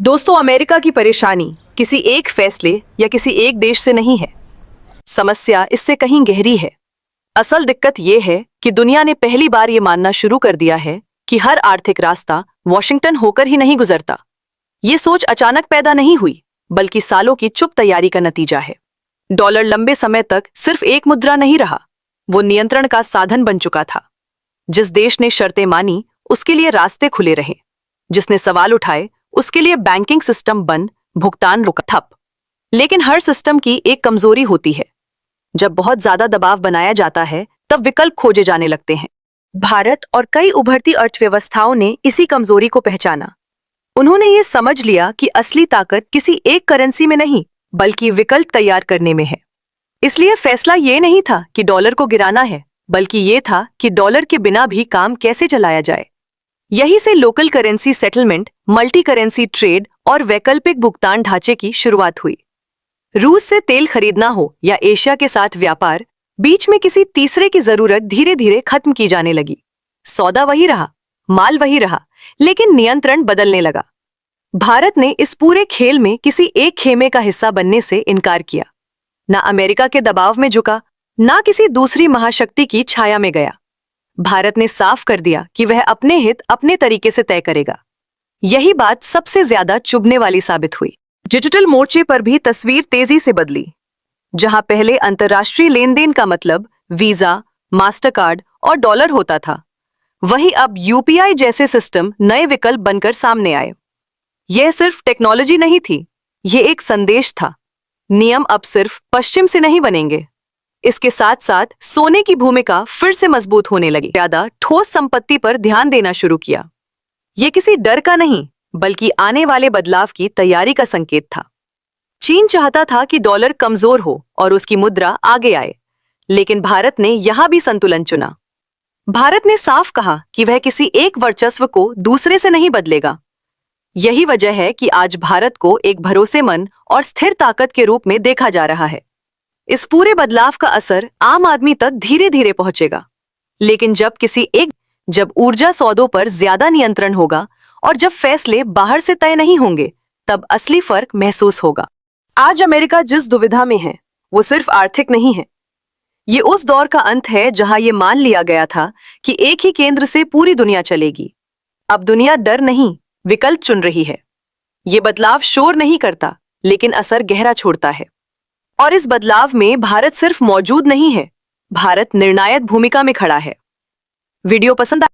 दोस्तों, अमेरिका की परेशानी किसी एक फैसले या किसी एक देश से नहीं है। समस्या इससे कहीं गहरी है। असल दिक्कत यह है कि दुनिया ने पहली बार ये मानना शुरू कर दिया है कि हर आर्थिक रास्ता वॉशिंगटन होकर ही नहीं गुजरता। ये सोच अचानक पैदा नहीं हुई, बल्कि सालों की चुप तैयारी का नतीजा है। डॉलर लंबे समय तक सिर्फ एक मुद्रा नहीं रहा, वो नियंत्रण का साधन बन चुका था। जिस देश ने शर्तें मानी, उसके लिए रास्ते खुले रहे। जिसने सवाल उठाए, उसके लिए बैंकिंग सिस्टम बंद, भुगतान रुका, ठप। लेकिन हर सिस्टम की एक कमजोरी होती है। जब बहुत ज्यादा दबाव बनाया जाता है, तब विकल्प खोजे जाने लगते हैं। भारत और कई उभरती अर्थव्यवस्थाओं ने इसी कमजोरी को पहचाना। उन्होंने ये समझ लिया कि असली ताकत किसी एक करेंसी में नहीं, बल्कि विकल्प तैयार करने में है। इसलिए फैसला ये नहीं था कि डॉलर को गिराना है, बल्कि ये था कि डॉलर के बिना भी काम कैसे चलाया जाए। यही से local currency settlement, multi currency trade और वैकल्पिक भुगतान ढांचे की शुरुआत हुई। रूस से तेल खरीदना हो या एशिया के साथ व्यापार, बीच में किसी तीसरे की जरूरत धीरे धीरे खत्म की जाने लगी। सौदा वही रहा, माल वही रहा, लेकिन नियंत्रण बदलने लगा। भारत ने इस पूरे खेल में किसी एक खेमे का हिस्सा बनने से इनकार किया। ना अमेरिका के दबाव में झुका, ना किसी दूसरी महाशक्ति की छाया में गया। भारत ने साफ कर दिया कि वह अपने हित अपने तरीके से तय करेगा। यही बात सबसे ज्यादा चुभने वाली साबित हुई। डिजिटल मोर्चे पर भी तस्वीर तेजी से बदली। जहां पहले अंतर्राष्ट्रीय लेन देन का मतलब वीजा, मास्टरकार्ड और डॉलर होता था, वहीं अब यूपीआई जैसे सिस्टम नए विकल्प बनकर सामने आए। यह सिर्फ टेक्नोलॉजी नहीं थी, यह एक संदेश था। नियम अब सिर्फ पश्चिम से नहीं बनेंगे। इसके साथ साथ सोने की भूमिका फिर से मजबूत होने लगी। ज्यादा ठोस संपत्ति पर ध्यान देना शुरू किया। यह किसी डर का नहीं, बल्कि आने वाले बदलाव की तैयारी का संकेत था। चीन चाहता था कि डॉलर कमजोर हो और उसकी मुद्रा आगे आए, लेकिन भारत ने यहां भी संतुलन चुना। भारत ने साफ कहा कि वह किसी एक वर्चस्व को दूसरे से नहीं बदलेगा। यही वजह है कि आज भारत को एक भरोसेमंद और स्थिर ताकत के रूप में देखा जा रहा है। इस पूरे बदलाव का असर आम आदमी तक धीरे धीरे पहुंचेगा, लेकिन जब ऊर्जा सौदों पर ज्यादा नियंत्रण होगा और जब फैसले बाहर से तय नहीं होंगे, तब असली फर्क महसूस होगा। आज अमेरिका जिस दुविधा में है, वो सिर्फ आर्थिक नहीं है। ये उस दौर का अंत है जहां ये मान लिया गया था कि एक ही केंद्र से पूरी दुनिया चलेगी। अब दुनिया डर नहीं, विकल्प चुन रही है। ये बदलाव शोर नहीं करता, लेकिन असर गहरा छोड़ता है। और इस बदलाव में भारत सिर्फ मौजूद नहीं है, भारत निर्णायक भूमिका में खड़ा है। वीडियो पसंद